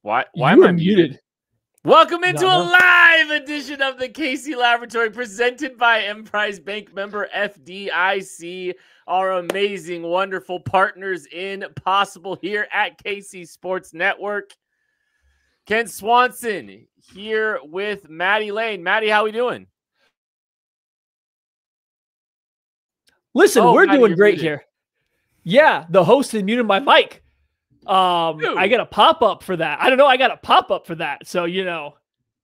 Why am I muted? Welcome into No. a live edition of the KC Laboratory presented by Emprise Bank, member FDIC, our amazing, wonderful partners in Possible here at KC Sports Network. Kent Swanson here with Maddie Lane. Maddie, how we doing? Listen, we're Maddie, doing great muted. here. Yeah, the host had muted my mic. I got a pop-up for that. I don't know. I got a pop-up for that. So, yeah.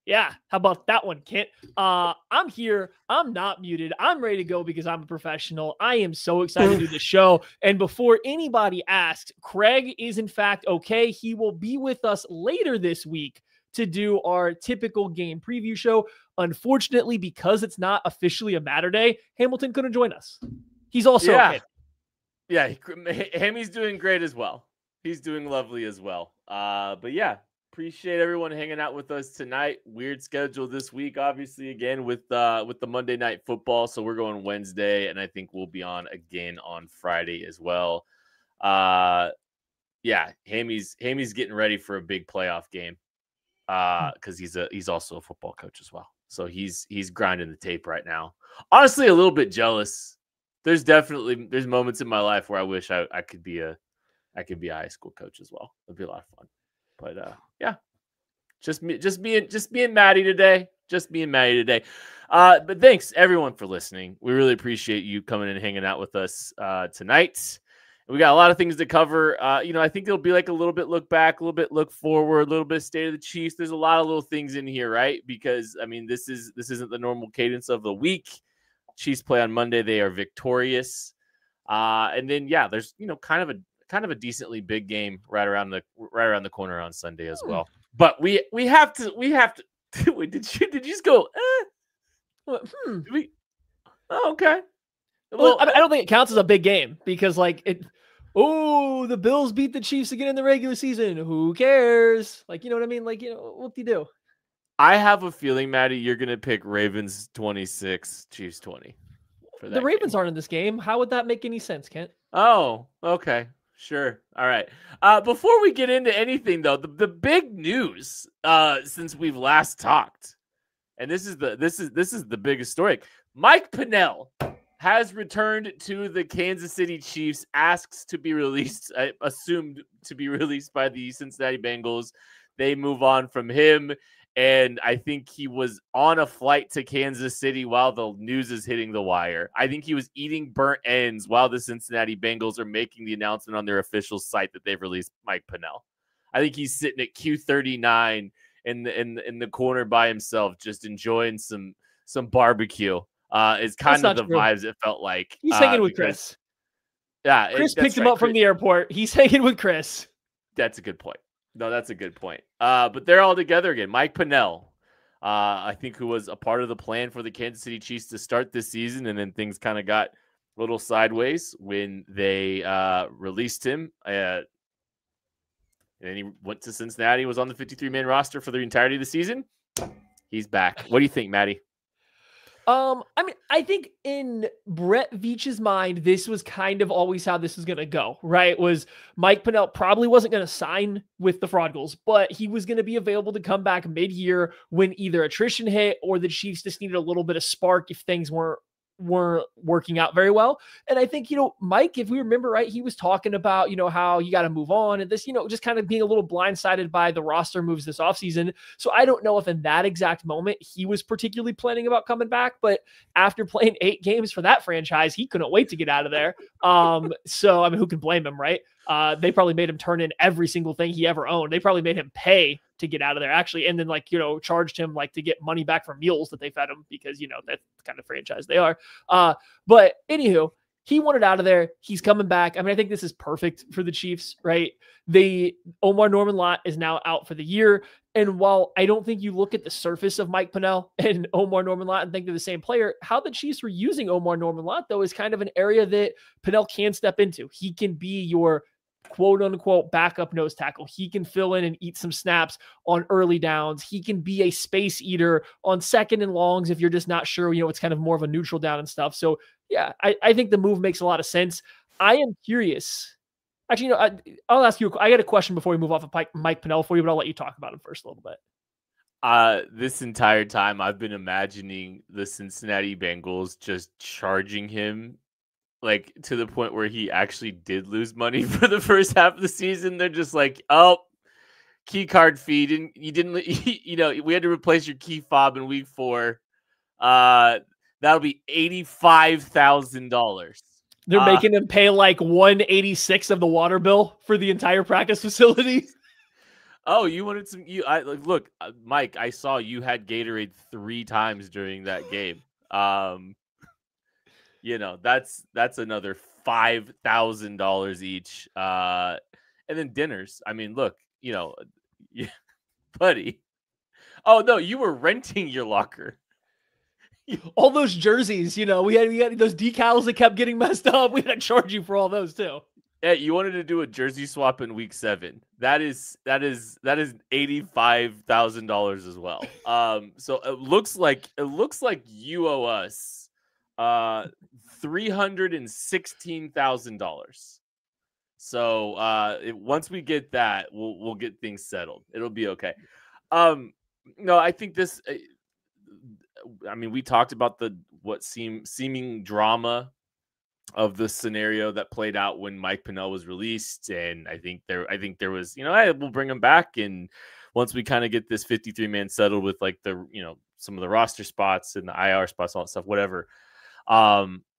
How about that one, Kent? I'm here. I'm not muted. I'm ready to go because I'm a professional. I am so excited to do the show. And before anybody asks, Craig is in fact okay. He will be with us later this week to do our typical game preview show. Unfortunately, because it's not officially a Matter Day, Hamilton couldn't join us. He's also okay. Yeah, Hammy's doing great as well. He's doing lovely as well. But yeah, appreciate everyone hanging out with us tonight. Weird schedule this week, obviously, again with the Monday Night Football. So we're going Wednesday, and I think we'll be on again on Friday as well. Yeah, Hammy's getting ready for a big playoff game because he's also a football coach as well. So he's grinding the tape right now. Honestly, a little bit jealous. There's moments in my life where I wish I could be a high school coach as well. It'd be a lot of fun. But yeah, just being Maddie today. Just being Maddie today. But thanks everyone for listening. We really appreciate you coming and hanging out with us tonight. We got a lot of things to cover. I think it'll be like a little bit look back, a little bit look forward, a little bit state of the Chiefs. There's a lot of little things in here, right? Because I mean, this isn't the normal cadence of the week. Chiefs play on Monday. They are victorious. And then yeah, there's kind of a decently big game right around the corner on Sunday as well. But we have to wait, did you just go okay. Well, I don't think it counts as a big game because the Bills beat the Chiefs again in the regular season. Who cares? What do you do? I have a feeling, Maddie, you're going to pick Ravens 26, Chiefs 20. The Ravens aren't in this game. How would that make any sense, Kent? Oh, okay. Sure. All right. Before we get into anything, though, the big news since we've last talked, and this is the biggest story. Mike Pennel has returned to the Kansas City Chiefs, asks to be released, assumed to be released by the Cincinnati Bengals. They move on from him. And I think he was on a flight to Kansas City while the news is hitting the wire. I think he was eating burnt ends while the Cincinnati Bengals are making the announcement on their official site that they've released Mike Pennel. I think he's sitting at Q39 in the corner by himself, just enjoying some barbecue. Is kind of the vibes it felt like. He's hanging with Chris. Yeah, Chris picked him up from the airport. He's hanging with Chris. That's a good point. No, that's a good point. But they're all together again. Mike Pennel, I think, who was a part of the plan for the Kansas City Chiefs to start this season, and then things kind of got a little sideways when they released him. And then he went to Cincinnati, was on the 53-man roster for the entirety of the season. He's back. What do you think, Maddie? I think in Brett Veach's mind, this was kind of always how this was going to go, right? Was Mike Pennel probably wasn't going to sign with the Fraudgulls, but he was going to be available to come back mid-year when either attrition hit or the Chiefs just needed a little bit of spark if things weren't working out very well. And I think, Mike, if we remember right, he was talking about, how you got to move on and this, just kind of being a little blindsided by the roster moves this offseason. So I don't know if in that exact moment he was particularly planning about coming back, but after playing 8 games for that franchise, he couldn't wait to get out of there. So, who can blame him, right? They probably made him turn in every single thing he ever owned. They probably made him pay to get out of there, actually, and then charged him to get money back from meals that they fed him because that's the kind of franchise they are. But anywho, he wanted out of there. He's coming back. I think this is perfect for the Chiefs, right? Omar Norman-Lott is now out for the year. And while I don't think you look at the surface of Mike Pennel and Omar Norman-Lott and think they're the same player, how the Chiefs were using Omar Norman-Lott, though, is kind of an area that Pennel can step into. He can be your quote unquote backup nose tackle. He can fill in and eat some snaps on early downs. He can be a space eater on second and longs if you're just not sure, it's kind of more of a neutral down and stuff. So yeah, I think the move makes a lot of sense. I am curious Actually, I'll ask you. I got a question before we move off of Mike Pennel for you, but I'll let you talk about him first a little bit. This entire time I've been imagining the Cincinnati Bengals just charging him like to the point where he actually did lose money for the first half of the season. They're just like, oh, key card fee. We had to replace your key fob in week 4. That'll be $85,000. They're making him pay like 186 of the water bill for the entire practice facility. Oh, you wanted some? Look, Mike. I saw you had Gatorade 3 times during that game. That's another $5,000 each. And then dinners. I mean, look, buddy. Oh no, you were renting your locker. All those jerseys, we had those decals that kept getting messed up. We had to charge you for all those too. Yeah, you wanted to do a jersey swap in week 7. That is $85,000 as well. So it looks like you owe us $316,000. So once we get that, we'll get things settled. It'll be okay. No, I think this. I mean, we talked about seeming drama of the scenario that played out when Mike Pennel was released, and I think there was, hey, we'll bring him back, and once we kind of get this 53-man settled with like the some of the roster spots and the IR spots, all that stuff, whatever.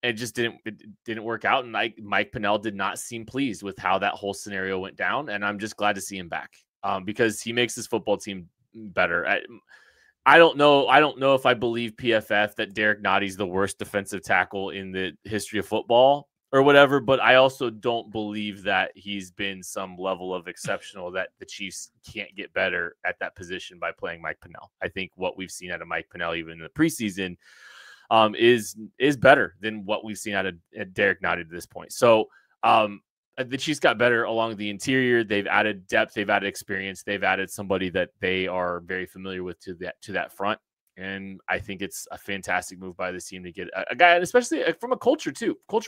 It just didn't work out, and Mike Pennel did not seem pleased with how that whole scenario went down, and I'm just glad to see him back because he makes his football team better. I don't know if I believe PFF that Derek Notty's the worst defensive tackle in the history of football or whatever, but I also don't believe that he's been some level of exceptional that the Chiefs can't get better at that position by playing Mike Pennel. I think what we've seen out of Mike Pennel, even in the preseason, is better than what we've seen out of Derek Notty to this point. So the Chiefs got better along the interior. They've added depth. They've added experience. They've added somebody that they are very familiar with to that front. And I think it's a fantastic move by this team to get a guy, and especially from a culture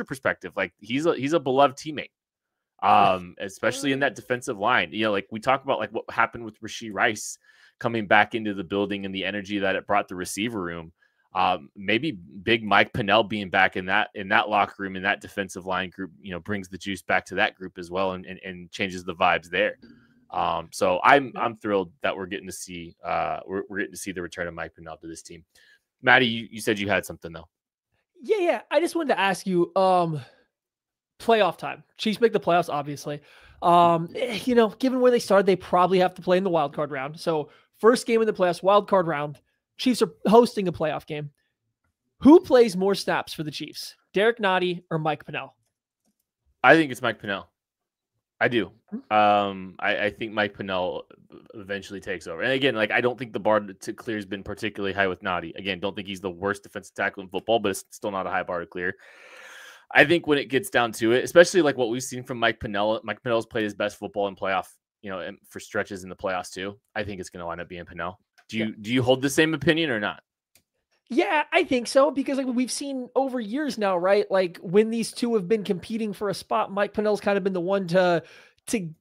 perspective. Like he's a beloved teammate, especially in that defensive line. Like we talk about like what happened with Rashee Rice coming back into the building and the energy that it brought the receiver room. Maybe big Mike Pennel being back in that locker room, in that defensive line group, brings the juice back to that group as well and changes the vibes there. So I'm thrilled that we're getting to see we're getting to see the return of Mike Pennel to this team. Maddie, you said you had something though. Yeah. I just wanted to ask you, playoff time. Chiefs make the playoffs, obviously. Given where they started, they probably have to play in the wild card round. So first game in the playoffs, wild card round. Chiefs are hosting a playoff game. Who plays more snaps for the Chiefs, Derek Notty or Mike Pennel? I think it's Mike Pennel. I do. I think Mike Pennel eventually takes over. And again, like I don't think the bar to clear has been particularly high with Notty. Again, don't think he's the worst defensive tackle in football, but it's still not a high bar to clear. I think when it gets down to it, especially like what we've seen from Mike Pennell's played his best football in playoff, and for stretches in the playoffs too. I think it's going to wind up being Pennel. Do you hold the same opinion or not? Yeah, I think so, because like we've seen over years now, right? Like when these two have been competing for a spot, Mike Pennell's kind of been the one to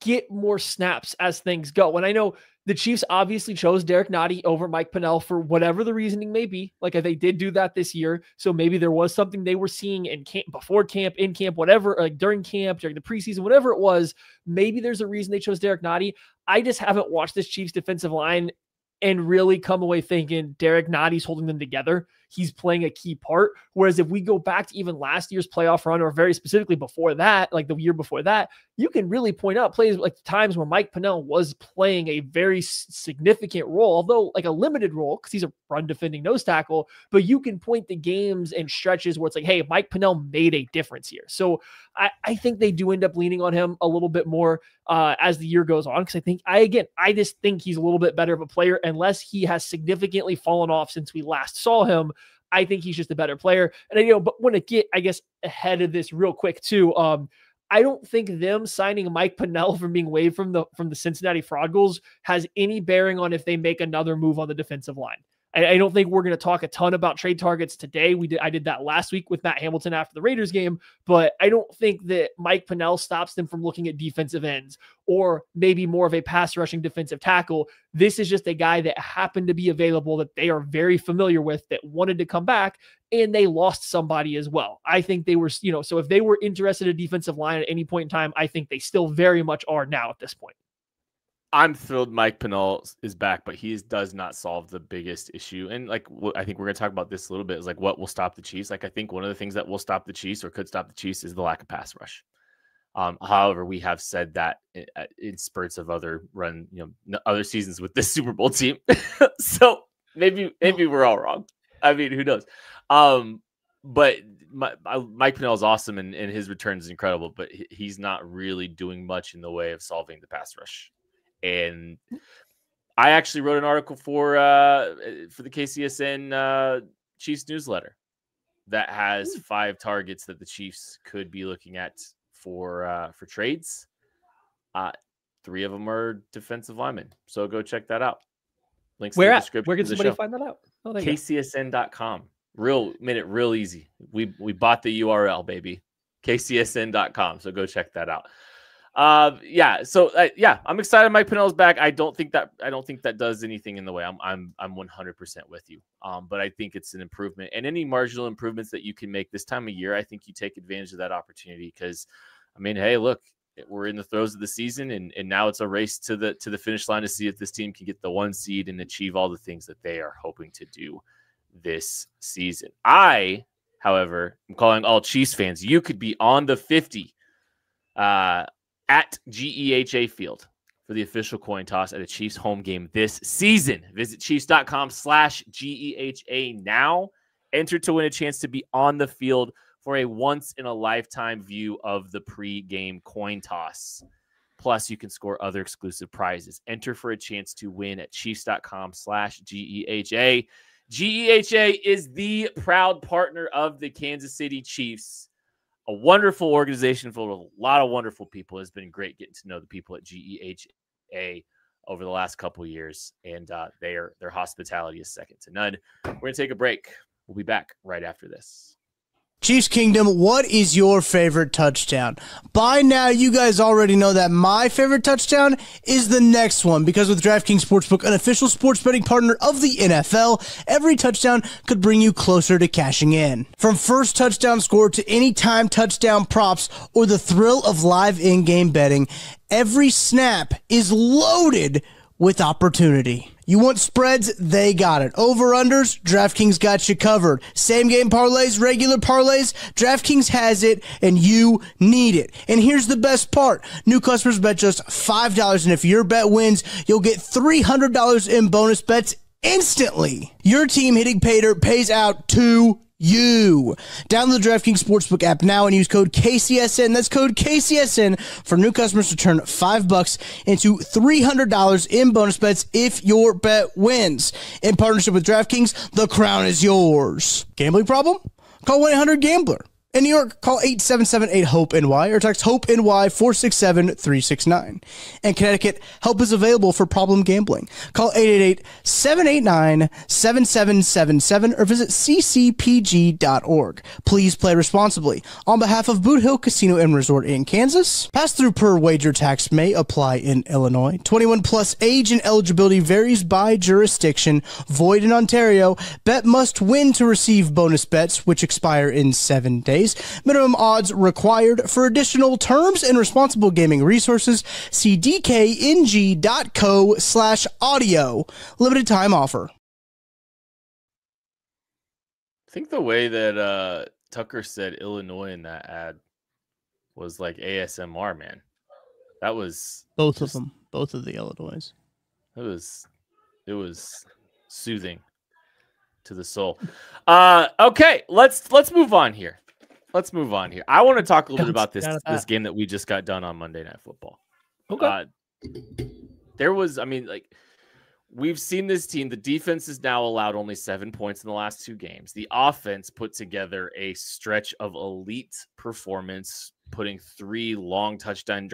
get more snaps as things go. And I know the Chiefs obviously chose Derek Notty over Mike Pennel for whatever the reasoning may be. Like they did do that this year. So maybe there was something they were seeing in camp, before camp, in camp, whatever, like during camp, during the preseason, whatever it was. Maybe there's a reason they chose Derek Notty. I just haven't watched this Chiefs defensive line and really come away thinking Derek Notty's holding them together. He's playing a key part. Whereas if we go back to even last year's playoff run, or very specifically before that, like the year before that, you can really point out plays like times where Mike Pennel was playing a very significant role, although like a limited role because he's a run defending nose tackle, but you can point to games and stretches where it's like, hey, Mike Pennel made a difference here. So I think they do end up leaning on him a little bit more as the year goes on. Cause I just think he's a little bit better of a player, unless he has significantly fallen off since we last saw him. I think he's just a better player. And but when it get, I guess, ahead of this real quick too, I don't think them signing Mike Pennel from being waived from the Cincinnati Frogles has any bearing on if they make another move on the defensive line. I don't think we're going to talk a ton about trade targets today. I did that last week with Matt Hamilton after the Raiders game, but I don't think that Mike Pennel stops them from looking at defensive ends or maybe more of a pass rushing defensive tackle. This is just a guy that happened to be available that they are very familiar with, that wanted to come back, and they lost somebody as well. I think they were, so if they were interested in defensive line at any point in time, I think they still very much are now at this point. I'm thrilled Mike Pennel is back, but he does not solve the biggest issue. And like, I think we're going to talk about this a little bit, is like what will stop the Chiefs. Like, I think one of the things that will stop the Chiefs or could stop the Chiefs is the lack of pass rush. However, we have said that in spurts of other other seasons with this Super Bowl team. So maybe we're all wrong. I mean, who knows? But Mike Pennel is awesome, and his return is incredible, but he's not really doing much in the way of solving the pass rush. And I actually wrote an article for the KCSN Chiefs newsletter that has 5 targets that the Chiefs could be looking at for trades. 3 of them are defensive linemen, so go check that out. Links in the description. Where can somebody find that out? Oh, KCSN.com. Made it real easy. We bought the URL, baby. KCSN.com. So go check that out. I'm excited Mike Pennel's back. I don't think that does anything in the way. I'm 100% with you. But I think it's an improvement, and any marginal improvements that you can make this time of year, I think you take advantage of that opportunity, because I mean, hey, look, we're in the throes of the season, and now it's a race to the finish line to see if this team can get the 1 seed and achieve all the things that they are hoping to do this season. I, however, am calling all Chiefs fans. You could be on the 50 at GEHA Field for the official coin toss at a Chiefs home game this season. Visit Chiefs.com/GEHA now. Enter to win a chance to be on the field for a once-in-a-lifetime view of the pre-game coin toss. Plus, you can score other exclusive prizes. Enter for a chance to win at Chiefs.com/GEHA. GEHA is the proud partner of the Kansas City Chiefs. A wonderful organization full of a lot of wonderful people. It's been great getting to know the people at GEHA over the last couple of years, and their hospitality is second to none. We're going to take a break. We'll be back right after this. Chiefs Kingdom, what is your favorite touchdown? By now, you guys already know that my favorite touchdown is the next one, because with DraftKings Sportsbook, an official sports betting partner of the NFL, every touchdown could bring you closer to cashing in. From first touchdown score to anytime touchdown props or the thrill of live in-game betting, every snap is loaded with opportunity. You want spreads? They got it. Over-unders? DraftKings got you covered. Same-game parlays, regular parlays? DraftKings has it, and you need it. And here's the best part. New customers bet just $5, and if your bet wins, you'll get $300 in bonus bets instantly. Your team hitting pay dirt pays out to you. Download the DraftKings Sportsbook app now and use code KCSN. That's code KCSN for new customers to turn $5 into $300 in bonus bets if your bet wins. In partnership with DraftKings, the crown is yours. Gambling problem? Call 1-800-GAMBLER. In New York, call 877-8-HOPE-NY or text HOPE-NY 467-369. In Connecticut, help is available for problem gambling. Call 888-789-7777 or visit ccpg.org. Please play responsibly. On behalf of Boot Hill Casino and Resort in Kansas, pass-through per wager tax may apply in Illinois. 21 plus age and eligibility varies by jurisdiction. Void in Ontario. Bet must win to receive bonus bets, which expire in 7 days. Minimum odds required. For additional terms and responsible gaming resources, see dkng.co/audio. Limited time offer. I think the way that Tucker said Illinois in that ad was like ASMR, man. That was both of them. Both of the Illinois. It was soothing to the soul. Okay, let's move on here. I want to talk a little bit about this game that we just got done on Monday Night Football. Okay. We've seen this team. The defense has now allowed only 7 points in the last 2 games. The offense put together a stretch of elite performance, putting 3 long touchdown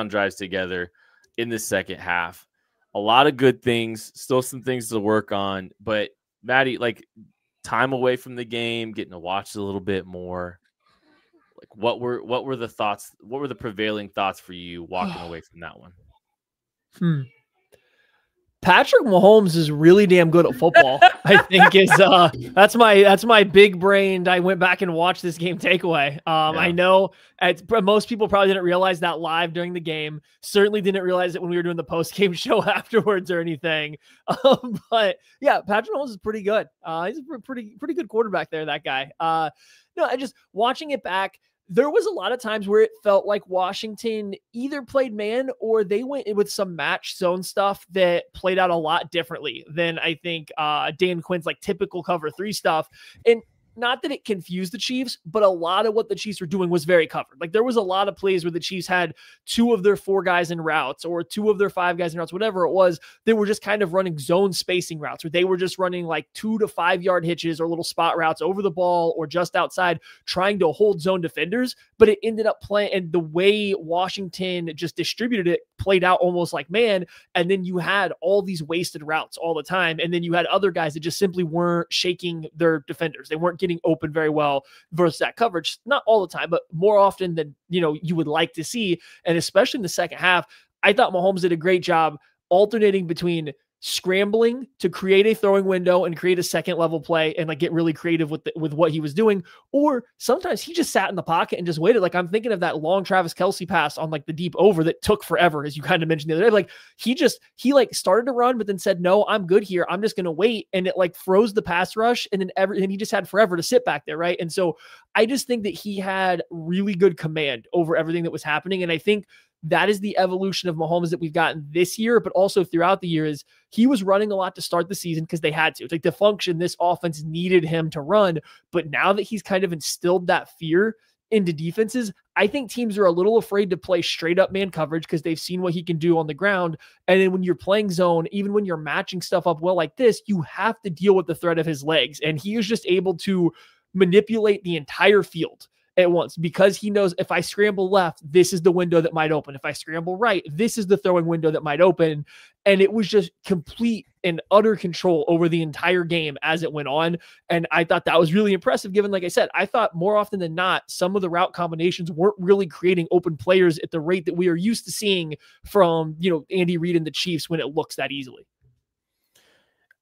drives together in the second half. a lot of good things, still some things to work on. But Maddie, like time away from the game, getting to watch a little bit more. Like what were the thoughts? What were the prevailing thoughts for you walking away from that one? Patrick Mahomes is really damn good at football. I think is that's my big brained. I went back and watched this game takeaway. I know most people probably didn't realize that live during the game. Certainly didn't realize it when we were doing the post game show afterwards or anything. But yeah, Patrick Mahomes is pretty good. He's a pretty good quarterback there. That guy. No, I just watching it back. There was a lot of times where it felt like Washington either played man or they went in with some match zone stuff that played out a lot differently than I think Dan Quinn's like typical cover 3 stuff. And not that it confused the Chiefs, but a lot of what the Chiefs were doing was very covered. Like there was a lot of plays where the Chiefs had 2 of their 4 guys in routes or 2 of their 5 guys in routes, whatever it was. They were just kind of running zone spacing routes where they were just running like 2 to 5 yard hitches or little spot routes over the ball or just outside trying to hold zone defenders. But it ended up playing, and the way Washington just distributed it played out almost like man. And then you had all these wasted routes all the time. And then you had other guys that just simply weren't shaking their defenders. They weren't getting open very well versus that coverage. Not all the time, but more often than, you would like to see. And especially in the second half, I thought Mahomes did a great job alternating between scrambling to create a throwing window and create a second level play and like get really creative with what he was doing. Or sometimes he just sat in the pocket and just waited. Like I'm thinking of that long Travis Kelce pass on like the deep over that took forever, as you kind of mentioned the other day. Like he started to run, but then said, no, I'm good here. I'm just going to wait. And it like froze the pass rush. And then he just had forever to sit back there. Right. And so I just think that he had really good command over everything that was happening. And I think that is the evolution of Mahomes that we've gotten this year, but also throughout the year is he was running a lot to start the season because they had to. It's like the function, this offense needed him to run. But now that he's kind of instilled that fear into defenses, I think teams are a little afraid to play straight up man coverage because they've seen what he can do on the ground. And then when you're playing zone, even when you're matching stuff up well like this, you have to deal with the threat of his legs. And he is just able to manipulate the entire field at once because he knows if I scramble left, this is the window that might open. If I scramble right, this is the throwing window that might open. And it was just complete and utter control over the entire game as it went on. And I thought that was really impressive given, like I said, I thought more often than not, some of the route combinations weren't really creating open players at the rate that we are used to seeing from, Andy Reid and the Chiefs when it looks that easily.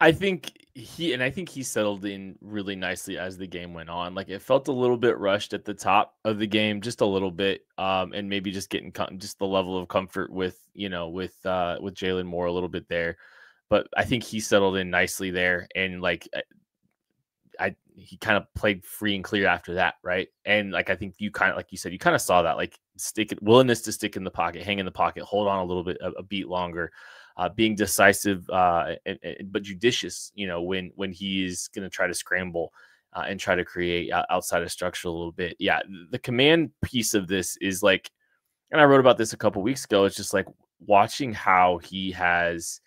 I think he settled in really nicely as the game went on. Like it felt a little bit rushed at the top of the game, just a little bit, and maybe just getting just the level of comfort with Jalen Moore a little bit there. But I think he settled in nicely there, and like he kind of played free and clear after that, right? And like I think you kind of, like you said, you kind of saw that like willingness to stick in the pocket, hang in the pocket, hold on a little bit, a beat longer. Being decisive, but judicious, when he's going to try to scramble and try to create outside of structure a little bit. Yeah, the command piece of this is like, and I wrote about this a couple weeks ago. It's just like watching how he has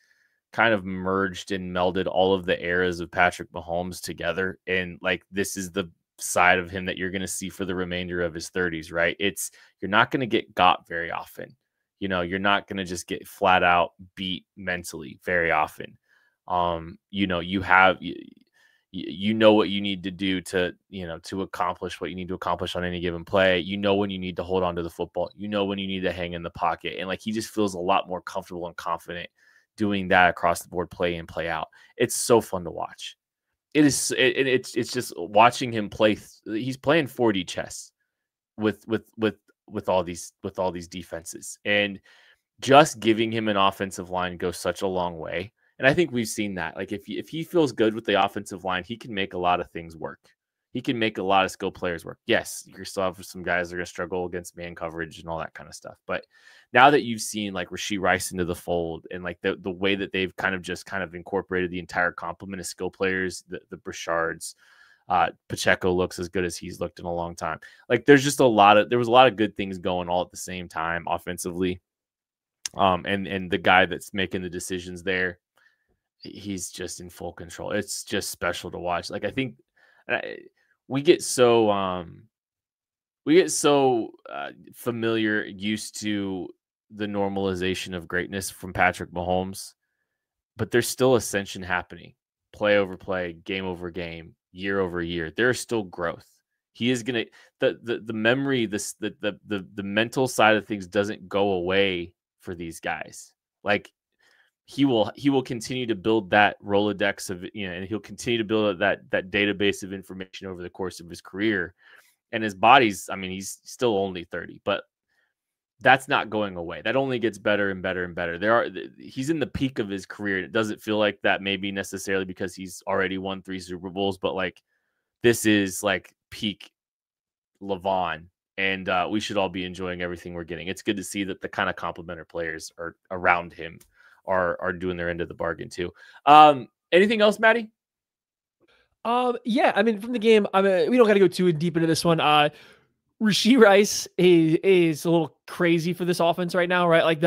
kind of merged and melded all of the eras of Patrick Mahomes together. And like, this is the side of him that you're going to see for the remainder of his 30s, right? You're not going to get got very often. You're not going to just get flat out beat mentally very often. You know what you need to do to accomplish what you need to accomplish on any given play. When you need to hold on to the football, when you need to hang in the pocket. And like, he just feels a lot more comfortable and confident doing that across the board, play in, play out. It's so fun to watch. It's just watching him play. He's playing 4D chess with all these defenses, and just giving him an offensive line goes such a long way. And I think we've seen that. Like if he feels good with the offensive line, he can make a lot of things work. He can make a lot of skill players work. Yes, you still have some guys that are going to struggle against man coverage and all that kind of stuff. But now that you've seen like Rashee Rice into the fold, and like the way that they've kind of incorporated the entire complement of skill players, the Brichards, Pacheco looks as good as he's looked in a long time. Like there was a lot of good things going all at the same time offensively. And the guy that's making the decisions there, he's just in full control. It's just special to watch. Like I think we get so familiar, used to the normalization of greatness from Patrick Mahomes but there's still ascension happening, play over play, game over game, year over year. There's still growth. He is gonna the memory, the mental side of things doesn't go away for these guys. Like he will continue to build that Rolodex of, and he'll continue to build that database of information over the course of his career. And his body's, I mean, he's still only 30, but that's not going away. That only gets better and better and better. He's in the peak of his career. It doesn't feel like that maybe necessarily because he's already won 3 Super Bowls, but like this is like peak LeVon, and we should all be enjoying everything we're getting. It's good to see that the kind of complementary players are around him are doing their end of the bargain too. Anything else, Maddie? Yeah, I mean, from the game, we don't got to go too deep into this one. Rashee Rice is a little crazy for this offense right now, right? Like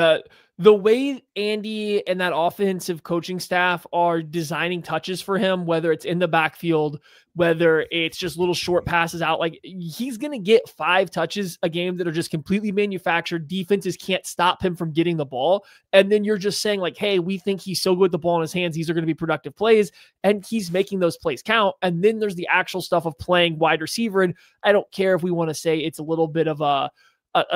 the way Andy and that offensive coaching staff are designing touches for him, whether it's in the backfield, whether it's just little short passes out, like he's going to get 5 touches a game that are just completely manufactured. Defenses can't stop him from getting the ball. And then you're just saying like, hey, we think he's so good with the ball in his hands. These are going to be productive plays. And he's making those plays count. And then there's the actual stuff of playing wide receiver. And I don't care if we want to say it's a little bit of a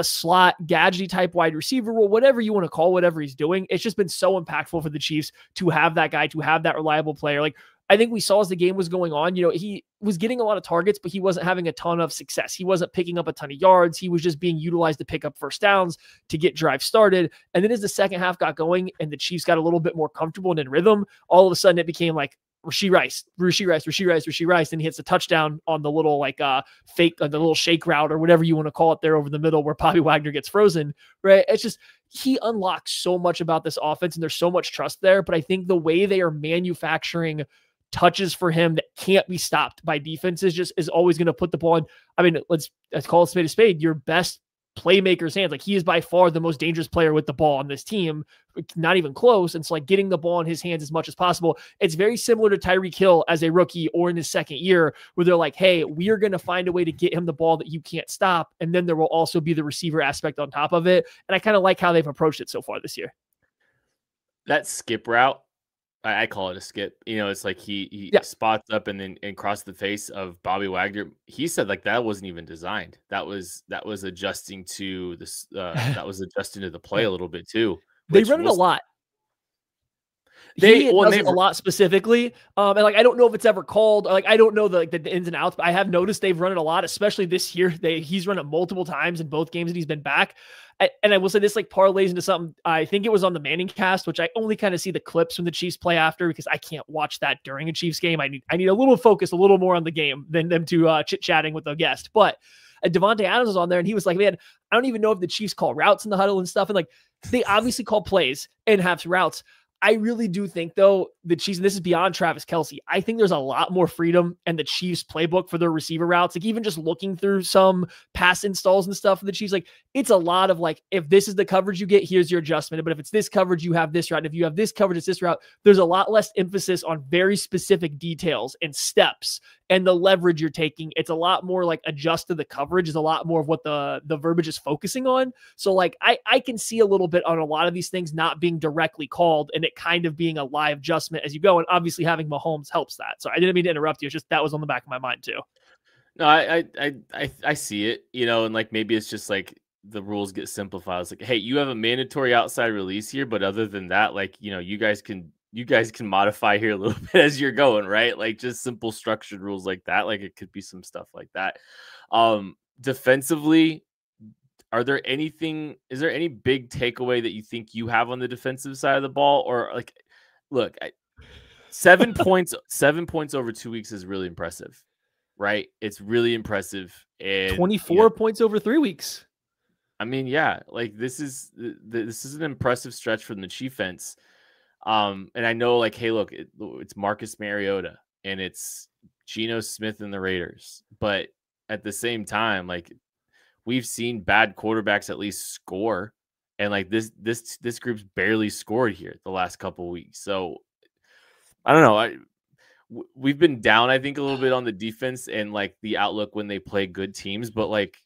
slot gadgety type wide receiver role, whatever you want to call whatever he's doing. It's just been so impactful for the Chiefs to have that guy, to have that reliable player. Like I think we saw as the game was going on, he was getting a lot of targets, but he wasn't having a ton of success. He wasn't picking up a ton of yards. He was just being utilized to pick up first downs, to get drives started. And then as the second half got going and the Chiefs got a little bit more comfortable and in rhythm, all of a sudden it became like Rashee Rice. And he hits a touchdown on the little fake, the little shake route or whatever you want to call it there over the middle where Bobby Wagner gets frozen, right? It's just, he unlocks so much about this offense and there's so much trust there. But I think the way they are manufacturing touches for him that can't be stopped by defenses is always going to put the ball in. I mean, let's call it a spade. Your best playmaker's hands. Like he is by far the most dangerous player with the ball on this team, not even close. And so like getting the ball in his hands as much as possible. It's very similar to Tyreek Hill as a rookie or in his second year where they're like, hey, we are going to find a way to get him the ball that you can't stop. And then there will also be the receiver aspect on top of it. And I kind of like how they've approached it so far this year. That skip route, I call it a skip. It's like he spots up and then across the face of Bobby Wagner. He said like that wasn't even designed. That was adjusting to this. That was adjusting to the play a little bit too. They run it a lot. He does it a lot specifically. And like, I don't know if it's ever called, like, I don't know the ins and outs, but I have noticed they've run it a lot, especially this year. He's run it multiple times in both games that he's been back. And I will say this like parlays into something. I think it was on the Manning cast, which I only kind of see the clips when the Chiefs play after, because I can't watch that during a Chiefs game. I need a little focus, a little more on the game than them to chit-chatting with the guest. But Devontae Adams was on there and he was like, man, I don't even know if the Chiefs call routes in the huddle and stuff. And like, they obviously call plays and have routes. I really do think, though, the Chiefs, and this is beyond Travis Kelce, I think there's a lot more freedom in the Chiefs playbook for their receiver routes. Like, even just looking through some pass installs and stuff for the Chiefs, like, it's a lot of, like, if this is the coverage you get, here's your adjustment. But if it's this coverage, you have this route. And if you have this coverage, it's this route. There's a lot less emphasis on very specific details and steps and the leverage you're taking. It's a lot more, like, adjust to the coverage is a lot more of what the verbiage is focusing on. So, like, I can see a little bit on a lot of these things not being directly called and it kind of being a live adjustment as you go. And obviously having Mahomes helps that. So I didn't mean to interrupt you. It's just that was on the back of my mind too. No, I see it, and like maybe it's just like the rules get simplified. It's like, hey, you have a mandatory outside release here, but other than that, like, you guys can modify here a little bit as you're going, right? Like just simple structured rules like that. Like it could be some stuff like that. Defensively, is there any big takeaway that you think you have on the defensive side of the ball? Or like, look, 7 points over 2 weeks is really impressive, right? It's really impressive. And 24 points over 3 weeks. I mean, yeah, like this is an impressive stretch from the Chiefs. And I know, like, hey, look, it's Marcus Mariota and it's Geno Smith and the Raiders, but at the same time, like, we've seen bad quarterbacks at least score, and like this group's barely scored here the last couple of weeks. So I don't know. We've been down, I think, a little bit on the defense and like the outlook when they play good teams, but like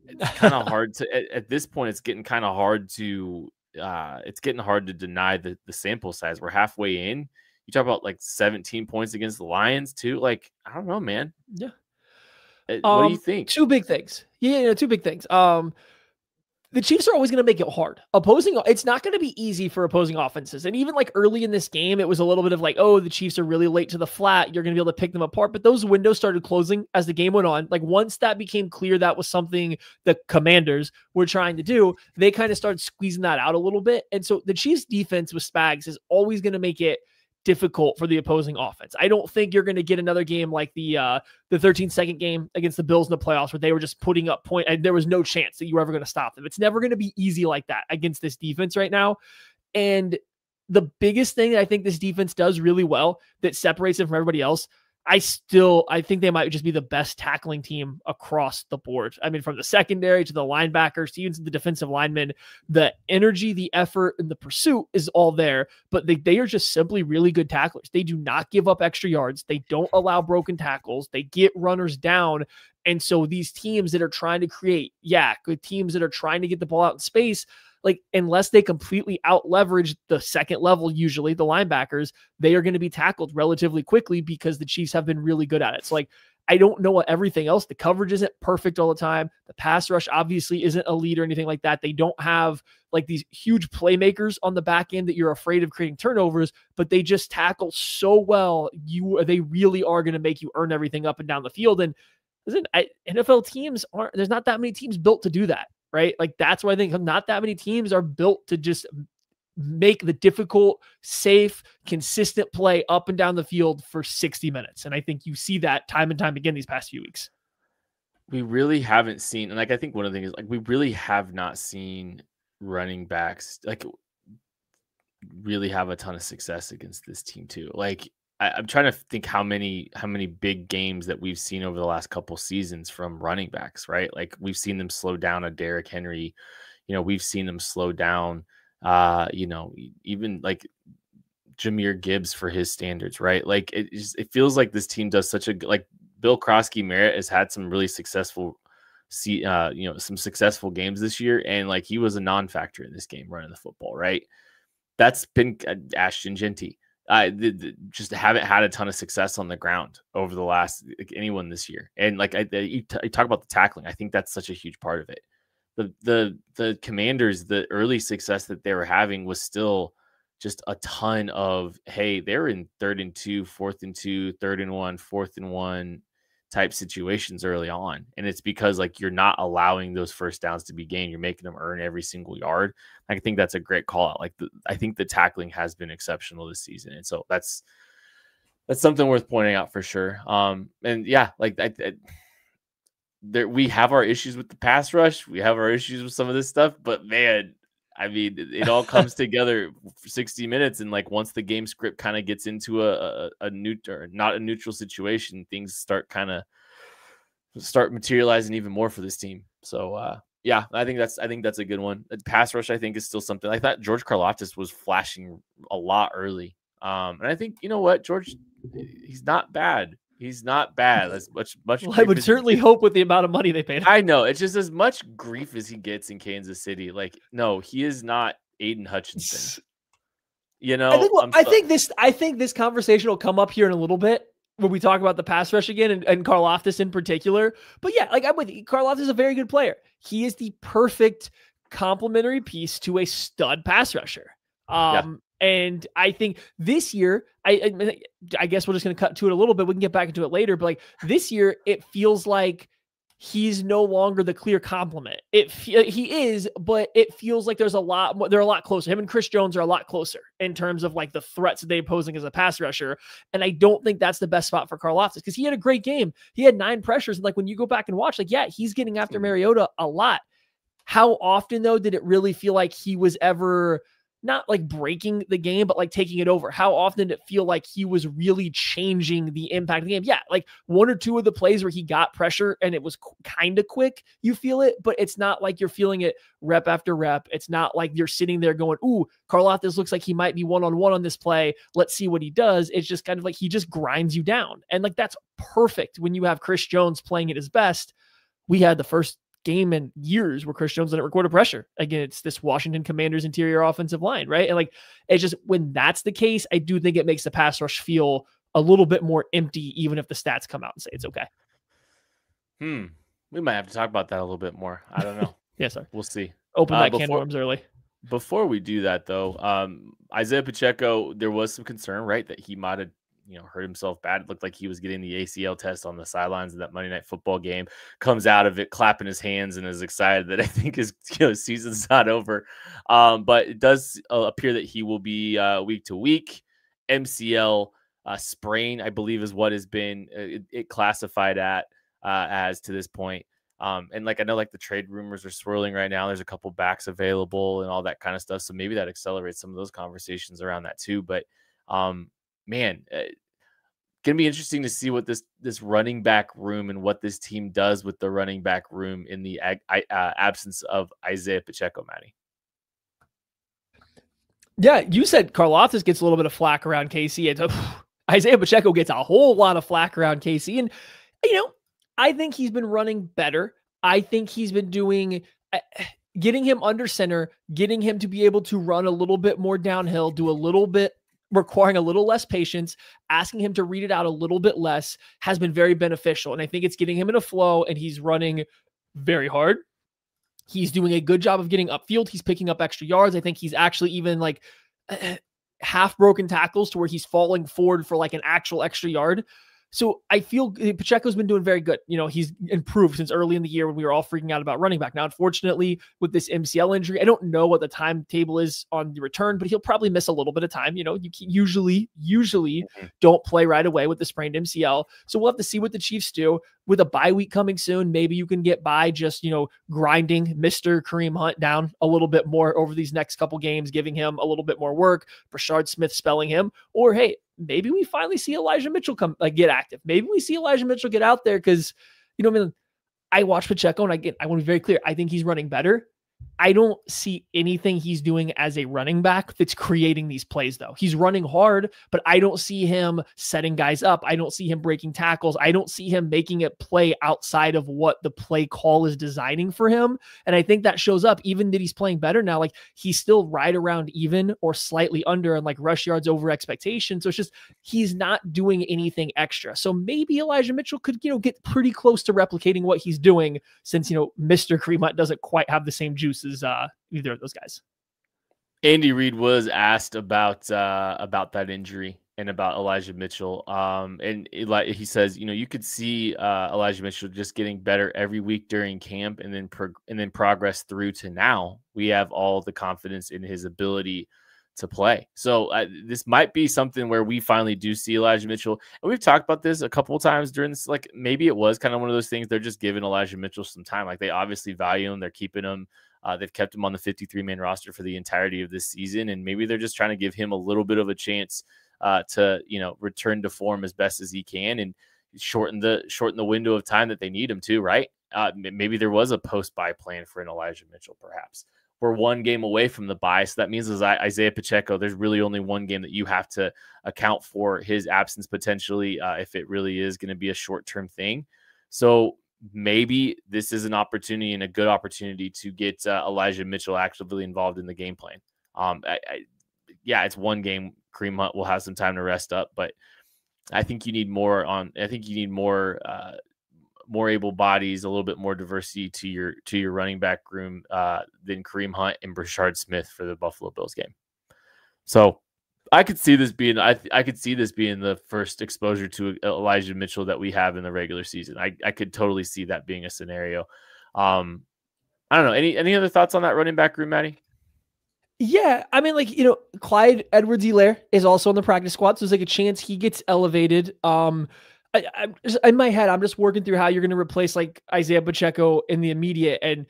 it's kind of hard to at this point. It's getting kind of hard to it's getting hard to deny the sample size. We're halfway in. You talk about like 17 points against the Lions too. Like, I don't know, man. Yeah. What do you think? Two big things. Yeah, two big things. The Chiefs are always going to make it hard. It's not going to be easy for opposing offenses. And even like early in this game, it was a little bit of like, oh, the Chiefs are really late to the flat. You're going to be able to pick them apart. But those windows started closing as the game went on. Like once that became clear, that was something the Commanders were trying to do. They kind of started squeezing that out a little bit. And so the Chiefs defense with Spags is always going to make it difficult for the opposing offense. I don't think you're going to get another game like the 13-second game against the Bills in the playoffs where they were just putting up point and there was no chance that you were ever going to stop them. It's never going to be easy like that against this defense right now. And the biggest thing that I think this defense does really well that separates it from everybody else, I think they might just be the best tackling team across the board. I mean, from the secondary to the linebackers to even the defensive linemen, the energy, the effort, and the pursuit is all there, but they are just simply really good tacklers. They do not give up extra yards. They don't allow broken tackles. They get runners down. And so these teams that are trying to create, good teams that are trying to get the ball out in space, like unless they completely out leverage the second level, usually the linebackers, they are going to be tackled relatively quickly because the Chiefs have been really good at it. So like, I don't know what everything else. The coverage isn't perfect all the time. The pass rush obviously isn't a lead or anything like that. They don't have like these huge playmakers on the back end that you're afraid of creating turnovers, but they just tackle so well. They really are going to make you earn everything up and down the field. And listen, NFL teams there's not that many teams built to do that. Right? Like that's why I think not that many teams are built to just make the difficult, safe, consistent play up and down the field for 60 minutes. And I think you see that time and time again these past few weeks. We really haven't seen, and like I think one of the things is like we really have not seen running backs like really have a ton of success against this team too. Like I'm trying to think how many big games that we've seen over the last couple seasons from running backs, right? Like we've seen them slow down a Derrick Henry, we've seen them slow down, even like Jahmyr Gibbs for his standards, right? Like it feels like this team does such a like Bill Krosky-Merritt has had some really successful, some successful games this year, and like he was a non-factor in this game running the football, right? That's been Ashton Genty. Just haven't had a ton of success on the ground over the last anyone this year. And like you talk about the tackling, I think that's such a huge part of it. The Commanders, the early success that they were having was still just a ton of, hey, they're in 3rd and 2, 4th and 2, 3rd and 1, 4th and 1 type situations early on. And it's because like you're not allowing those first downs to be gained. You're making them earn every single yard. I think that's a great call out. Like I think the tackling has been exceptional this season. And so that's something worth pointing out for sure. And yeah, like we have our issues with the pass rush. We have our issues with some of this stuff, but man, I mean, it all comes together for 60 minutes. And like, once the game script kind of gets into a not a neutral situation, things start materializing even more for this team. So, yeah, I think that's a good one. The pass rush, I think, is still something. I thought George Karlaftis was flashing a lot early. And I think, you know what, George, he's not bad. He's not bad. That's much. Well, I would certainly hope with the amount of money they paid. I know. It's just as much grief as he gets in Kansas City. Like, no, he is not Aiden Hutchinson. I think this conversation will come up here in a little bit when we talk about the pass rush again and Karlaftis in particular. But yeah, like I'm with you. Karlaftis is a very good player. He is the perfect complementary piece to a stud pass rusher. And I think this year, I guess we're just going to cut to it a little bit. We can get back into it later. But like this year, it feels like he's no longer the clear complement. He is, but it feels like they're a lot closer. Him and Chris Jones are a lot closer in terms of like the threats that they're posing as a pass rusher. And I don't think that's the best spot for Karlaftis because he had a great game. He had 9 pressures. And like when you go back and watch, like, yeah, he's getting after Mariota a lot. How often though did it really feel like he was ever not like breaking the game, but like taking it over? How often did it feel like he was really changing the impact of the game? Yeah, like 1 or 2 of the plays where he got pressure and it was kind of quick, you feel it, but it's not like you're feeling it rep after rep. It's not like you're sitting there going, ooh, Karlaftis looks like he might be one-on-one on this play. Let's see what he does. It's just kind of like he just grinds you down. And like that's perfect when you have Chris Jones playing at his best. We had the first game in years where Chris Jones didn't record a pressure against this Washington Commanders interior offensive line, right? And like, it's just when that's the case, I do think it makes the pass rush feel a little bit more empty, even if the stats come out and say it's okay. We might have to talk about that a little bit more. I don't know. Yeah, sorry. We'll see. Open that can of worms early. Before we do that, though, Isaiah Pacheco, there was some concern, right, that he might have, hurt himself bad. It looked like he was getting the ACL test on the sidelines of that Monday Night Football game. Comes out of it, clapping his hands, and is excited that I think his season's not over. But it does appear that he will be week to week. MCL sprain, I believe, is what has been it classified as to this point. And like, I know like the trade rumors are swirling right now. There's a couple backs available and all that kind of stuff. So maybe that accelerates some of those conversations around that too. But man, gonna be interesting to see what this running back room and what this team does with the running back room in the absence of Isaiah Pacheco, Matty. Yeah, you said Karlaftis gets a little bit of flack around KC. Isaiah Pacheco gets a whole lot of flack around KC. And, I think he's been running better. I think he's been doing, getting him under center, getting him to be able to run a little bit more downhill, do a little bit, requiring a little less patience, asking him to read it out a little bit less has been very beneficial. And I think it's getting him in a flow, and he's running very hard. He's doing a good job of getting upfield. He's picking up extra yards. I think he's actually even like half broken tackles to where he's falling forward for like an actual extra yard. So I feel Pacheco's been doing very good. He's improved since early in the year when we were all freaking out about running back. Now, unfortunately, with this MCL injury, I don't know what the timetable is on the return, but he'll probably miss a little bit of time. You usually don't play right away with the sprained MCL. So we'll have to see what the Chiefs do. With a bye week coming soon, maybe you can get by just, grinding Mr. Kareem Hunt down a little bit more over these next couple games, giving him a little bit more work, Brashard Smith spelling him, or hey, maybe we finally see Elijah Mitchell get active. Maybe we see Elijah Mitchell get out there because, I watch Pacheco and I want to be very clear. I think he's running better. I don't see anything he's doing as a running back that's creating these plays, though. He's running hard, but I don't see him setting guys up. I don't see him breaking tackles. I don't see him making it play outside of what the play call is designing for him. And I think that shows up even that he's playing better now. Like, he's still right around even or slightly under and like rush yards over expectation. So it's just, he's not doing anything extra. So maybe Elijah Mitchell could, get pretty close to replicating what he's doing since, Mr. Kareem Hunt doesn't quite have the same juice as either of those guys. Andy Reid was asked about that injury and about Elijah Mitchell. And he says, you could see Elijah Mitchell just getting better every week during camp, and then progress through to now. We have all the confidence in his ability to play. So this might be something where we finally do see Elijah Mitchell. And we've talked about this a couple of times during this. Like, maybe it was kind of one of those things. They're just giving Elijah Mitchell some time. Like, they obviously value him. They're keeping him. They've kept him on the 53-man roster for the entirety of this season, and maybe they're just trying to give him a little bit of a chance to return to form as best as he can and shorten the window of time that they need him to. Right? Maybe there was a post-bye plan for an Elijah Mitchell. Perhaps we're one game away from the bye, so that means as Isaiah Pacheco, there's really only one game that you have to account for his absence potentially if it really is going to be a short-term thing. So maybe this is an opportunity and a good opportunity to get Elijah Mitchell actively involved in the game plan. It's one game. Kareem Hunt will have some time to rest up, but I think you need more more able bodies, a little bit more diversity to your running back room than Kareem Hunt and Brashard Smith for the Buffalo Bills game. So I could see this being the first exposure to Elijah Mitchell that we have in the regular season. I could totally see that being a scenario. I don't know. Any other thoughts on that running back room, Matty? Yeah, I mean, Clyde Edwards-Helaire is also on the practice squad, so there's a chance he gets elevated. I'm just, in my head, I'm just working through how you're going to replace Isaiah Pacheco in the immediate, and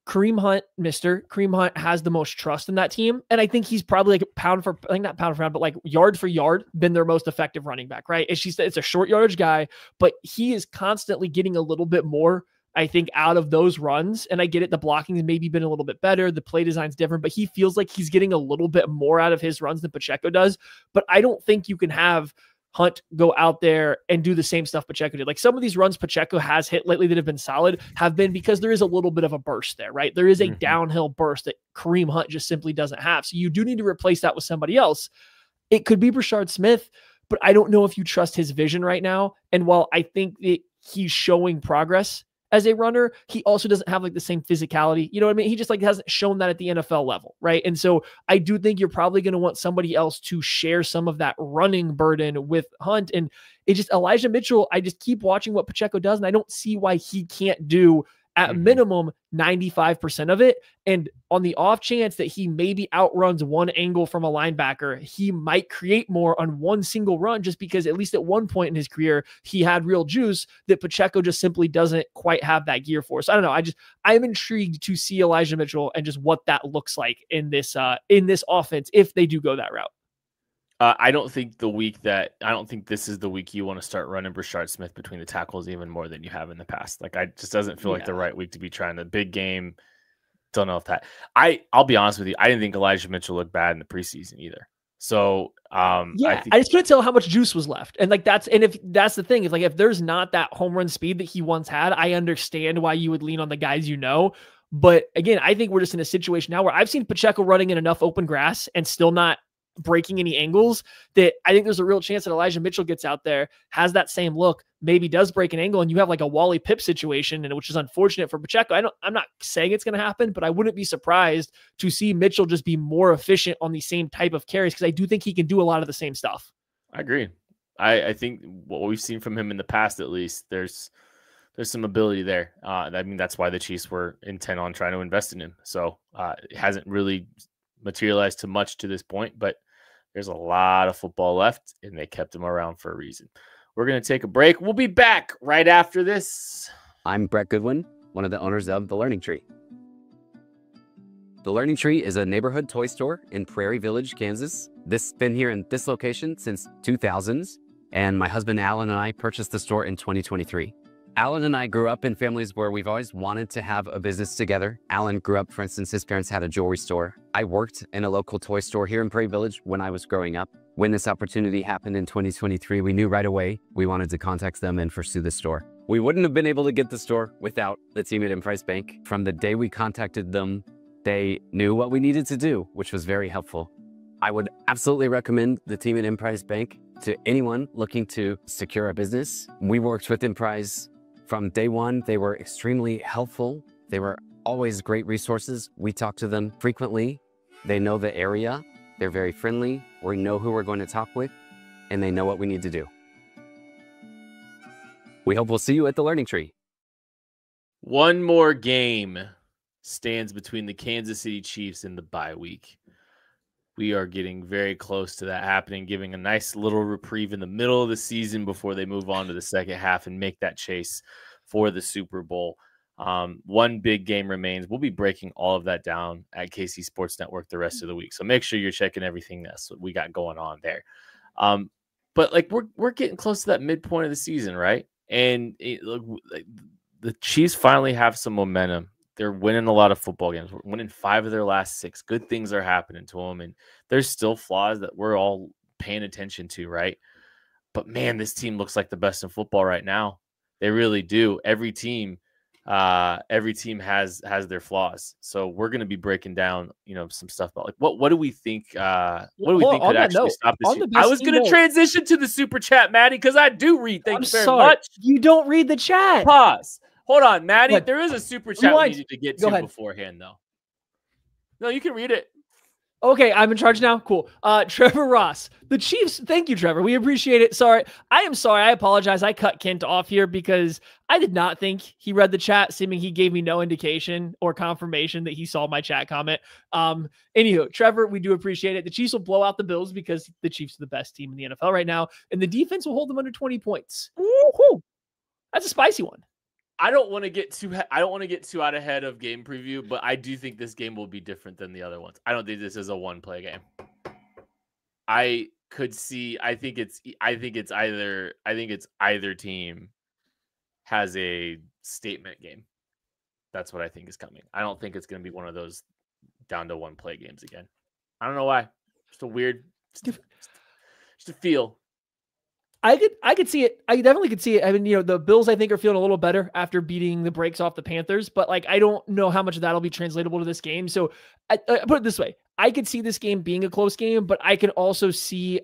Kareem Hunt has the most trust in that team. And I think he's probably not pound for pound, but yard for yard been their most effective running back, right? It's a short yardage guy, but he is constantly getting a little bit more, I think, out of those runs. And I get it. The blocking has maybe been a little bit better. The play design's different, but he feels like he's getting a little bit more out of his runs than Pacheco does. But I don't think you can have Hunt go out there and do the same stuff Pacheco did. Like some of these runs Pacheco has hit lately that have been solid have been because there is a little bit of a burst there, right? There is a downhill burst that Kareem Hunt just simply doesn't have. So you do need to replace that with somebody else. It could be Brashard Smith, but I don't know if you trust his vision right now. And while I think that he's showing progress as a runner, he also doesn't have like the same physicality. You know what I mean? He just like hasn't shown that at the NFL level, right? And so I do think you're probably going to want somebody else to share some of that running burden with Hunt. And it just Elijah Mitchell, I just keep watching what Pacheco does, and I don't see why he can't do at minimum 95% of it. And on the off chance that he maybe outruns one angle from a linebacker, he might create more on one single run, just because at least at one point in his career, he had real juice that Pacheco just simply doesn't quite have that gear for. So I don't know. I'm intrigued to see Elijah Mitchell and just what that looks like in this offense, if they do go that route. I don't think this is the week you want to start running Brashard Smith between the tackles even more than you have in the past. Like, I just doesn't feel like the right week to be trying the big game. Don't know if that. I'll be honest with you. I didn't think Elijah Mitchell looked bad in the preseason either. So I just couldn't tell how much juice was left. And like if that's the thing, if there's not that home run speed that he once had, I understand why you would lean on the guys you know. But again, I think we're just in a situation now where I've seen Pacheco running in enough open grass and still not breaking any angles that I think there's a real chance that Elijah Mitchell gets out there, has that same look, maybe does break an angle, and you have like a Wally Pipp situation, and which is unfortunate for Pacheco. I'm not saying it's going to happen, but I wouldn't be surprised to see Mitchell just be more efficient on the same type of carries, because I do think he can do a lot of the same stuff. I agree. I think what we've seen from him in the past, at least, there's some ability there. I mean, that's why the Chiefs were intent on trying to invest in him. So it hasn't really materialized to much to this point, but there's a lot of football left, and they kept him around for a reason. We're going to take a break. We'll be back right after this. I'm Brett Goodwin, one of the owners of The Learning Tree. The Learning Tree is a neighborhood toy store in Prairie Village, Kansas. This has been here in this location since 2000s, and my husband Alan and I purchased the store in 2023. Alan and I grew up in families where we've always wanted to have a business together. Alan grew up, for instance, his parents had a jewelry store. I worked in a local toy store here in Prairie Village when I was growing up. When this opportunity happened in 2023, we knew right away we wanted to contact them and pursue the store. We wouldn't have been able to get the store without the team at Emprise Bank. From the day we contacted them, they knew what we needed to do, which was very helpful. I would absolutely recommend the team at Emprise Bank to anyone looking to secure a business. We worked with Emprise from day one. They were extremely helpful. They were always great resources. We talk to them frequently. They know the area. They're very friendly. We know who we're going to talk with, and they know what we need to do. We hope we'll see you at the Learning Tree. One more game stands between the Kansas City Chiefs and the bye week. We are getting very close to that happening, giving a nice little reprieve in the middle of the season before they move on to the second half and make that chase for the Super Bowl. One big game remains. We'll be breaking all of that down at KC Sports Network the rest of the week. So make sure you're checking everything that's what we got going on there. But like we're getting close to that midpoint of the season, right? And the Chiefs finally have some momentum. They're winning a lot of football games. We're winning 5 of their last 6. Good things are happening to them. And there's still flaws that we're all paying attention to, right? But, man, this team looks like the best in football right now. They really do. Every team has their flaws. So we're going to be breaking down, some stuff about like what do we think? What do we think could actually stop this? I was going to transition to the super chat, Maddie, because I do read. Thank you very much. You don't read the chat. Pause. Hold on, Maddie. There is a super chat we needed to get to beforehand, though. No, you can read it. Okay, I'm in charge now. Cool. Trevor Ross, the Chiefs. Thank you, Trevor. We appreciate it. Sorry. I am sorry. I apologize. I cut Kent off here because I did not think he read the chat, seeming he gave me no indication or confirmation that he saw my chat comment. Anywho, Trevor, we do appreciate it. The Chiefs will blow out the Bills because the Chiefs are the best team in the NFL right now, and the defense will hold them under 20 points. Woo-hoo. That's a spicy one. I don't want to get too out ahead of game preview, but I do think this game will be different than the other ones. I don't think this is a one-play game. I think it's either team has a statement game. That's what I think is coming. I don't think it's going to be one of those down to one-play games again. I don't know why. Just a weird, just a feel. I could see it. I definitely could see it. I mean, the Bills, I think, are feeling a little better after beating the brakes off the Panthers, but like, I don't know how much of that'll be translatable to this game. So I put it this way. I could see this game being a close game, but I can also see,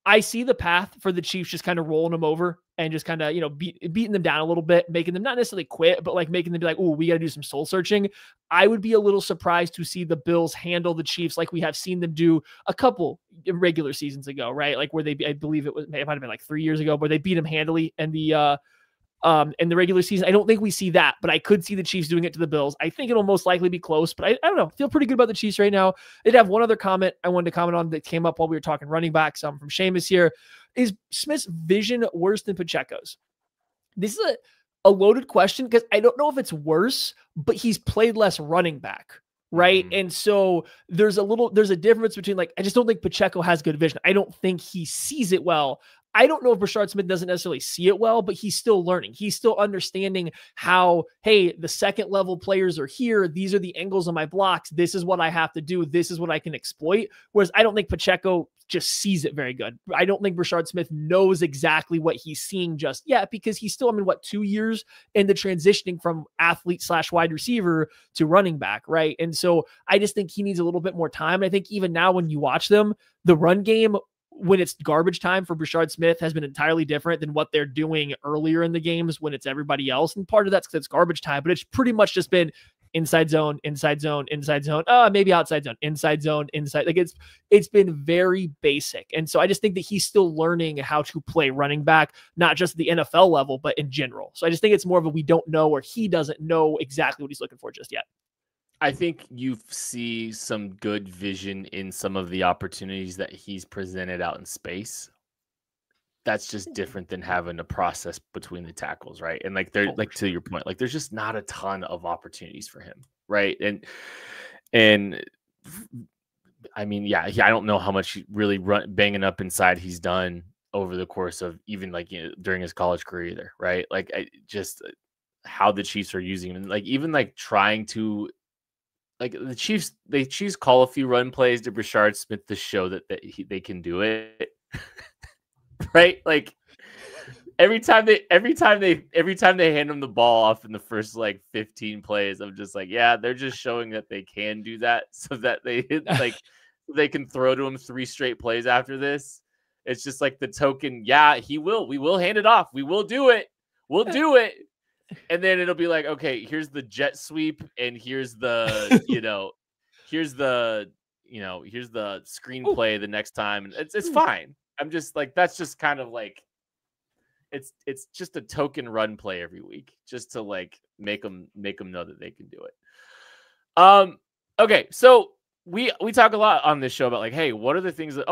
I see the path for the Chiefs just kind of rolling them over and just kind of, beating them down a little bit, making them not necessarily quit, but like making them be like, oh, we got to do some soul searching. I would be a little surprised to see the Bills handle the Chiefs like we have seen them do a couple regular seasons ago, right? Like where I believe it might have been like 3 years ago, where they beat them handily in the regular season. I don't think we see that, but I could see the Chiefs doing it to the Bills. I think it'll most likely be close, but I don't know. Feel pretty good about the Chiefs right now. I did have one other comment I wanted to comment on that came up while we were talking running backs. From Seamus here. Is Smith's vision worse than Pacheco's? This is a loaded question because I don't know if it's worse, but he's played less running back, right? Mm-hmm. And so there's a difference between, like, I just don't think Pacheco has good vision. I don't think he sees it well. I don't know if Brashard Smith doesn't necessarily see it well, but he's still learning. He's still understanding how, hey, the second level players are here. These are the angles of my blocks. This is what I have to do. This is what I can exploit. Whereas I don't think Pacheco just sees it very good. I don't think Brashard Smith knows exactly what he's seeing just yet, because he's still, 2 years into transitioning from athlete / wide receiver to running back, right? And so I just think he needs a little bit more time. I think even now when you watch them, the run game, when it's garbage time for Brashard Smith, has been entirely different than what they're doing earlier in the games when it's everybody else. And part of that's because it's garbage time, but it's pretty much just been inside zone, inside zone, inside zone, maybe outside zone, inside zone, inside. Like it's been very basic. And so I just think that he's still learning how to play running back, not just at the NFL level, but in general. So I just think it's more of a, we don't know, or he doesn't know exactly what he's looking for just yet. I think you see some good vision in some of the opportunities that he's presented out in space. That's just different than having to process between the tackles, right? And like they're like, to your point, like there's just not a ton of opportunities for him, right? And I mean, yeah, I don't know how much really banging up inside he's done over the course of even during his college career either, right? Like just how the Chiefs are using him, and like even like trying to. Like the Chiefs call a few run plays to Brashard Smith to show that they can do it, right? Like every time they hand him the ball off in the first like 15 plays, I'm just like, yeah, they're just showing that they can do that, so that they can throw to him 3 straight plays after this. It's just like the token, yeah, we will hand it off, we will do it, we'll do it. And then it'll be like, okay, here's the jet sweep, and here's the, here's the screenplay the next time. And it's fine. I'm just like, that's just kind of like, it's just a token run play every week, just to like make them know that they can do it. Okay, so we talk a lot on this show about like, hey, what are the things that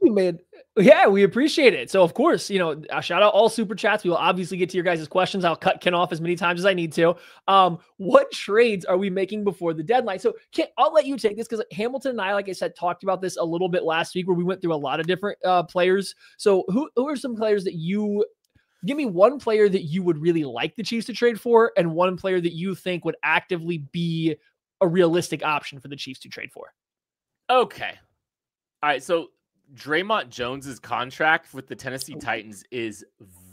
man. Yeah, we appreciate it. So of course, shout out all super chats. We will obviously get to your guys' questions. I'll cut Ken off as many times as I need to. What trades are we making before the deadline? So Ken, I'll let you take this, because Hamilton and I, like I said, talked about this a little bit last week, where we went through a lot of different players. So who are some players that give me one player that you would really like the Chiefs to trade for, and one player that you think would actively be a realistic option for the Chiefs to trade for? Okay. All right, so Draymond Jones's contract with the Tennessee Titans is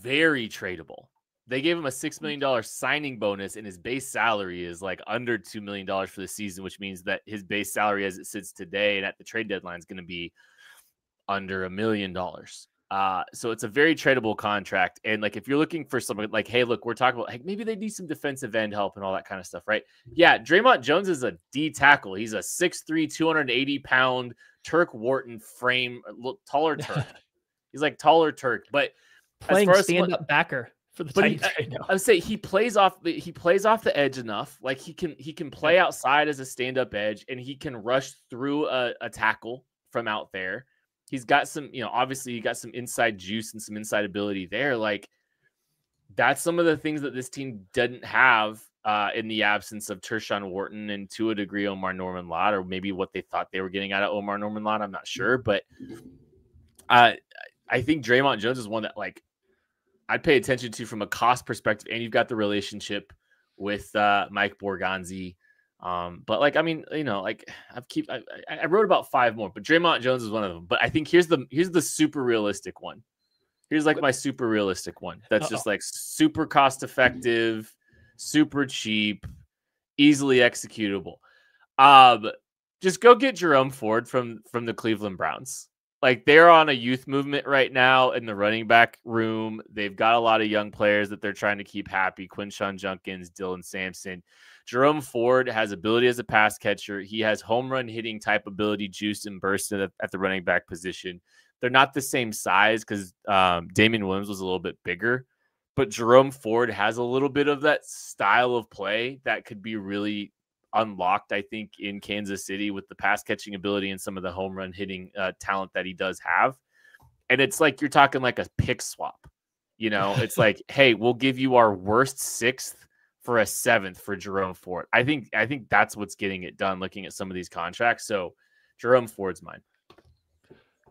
very tradable. They gave him a $6 million signing bonus, and his base salary is like under $2 million for the season, which means that his base salary as it sits today and at the trade deadline is going to be under $1 million. So it's a very tradable contract. And like, if you're looking for someone like, hey, look, we're talking about, hey, maybe they need some defensive end help and all that kind of stuff, right? Yeah, Draymond Jones is a D tackle. He's a 6'3", 280-pound Turk Wharton frame, taller Turk. He's like taller Turk, but playing as stand-up backer for the Titans right now. I would say he plays off the edge enough. Like he can play outside as a stand-up edge, and he can rush through a tackle from out there. He's got some, obviously he got some inside juice and some inside ability there. Like that's some of the things that this team didn't have in the absence of Tershawn Wharton, and to a degree Omar Norman-Lott, or maybe what they thought they were getting out of Omar Norman-Lott. I'm not sure, but I think Draymond Jones is one that like I'd pay attention to from a cost perspective, and you've got the relationship with Mike Borgonzi. But like, I mean, like I wrote about 5 more, but Draymond Jones is one of them. But I think here's the super realistic one. Here's like my super realistic one. That's just like super cost effective, super cheap, easily executable. Just go get Jerome Ford from the Cleveland Browns. Like, they're on a youth movement right now in the running back room. They've got a lot of young players that they're trying to keep happy. Quinshon Judkins, Dylan Sampson. Jerome Ford has ability as a pass catcher. He has home run hitting type ability, juice and burst at the running back position. They're not the same size because Damian Williams was a little bit bigger, but Jerome Ford has a little bit of that style of play that could be really unlocked, I think, in Kansas City with the pass catching ability and some of the home run hitting talent that he does have. And it's like, you're talking like a pick swap, it's like, hey, we'll give you our worst 6th for a 7th for Jerome Ford. I think that's what's getting it done looking at some of these contracts. So Jerome Ford's mine.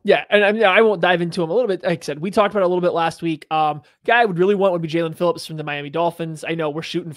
Yeah, and I mean, I won't dive into him a little bit. Like I said, we talked about it a little bit last week. Guy I would really want would be Jalen Phillips from the Miami Dolphins. I know we're shooting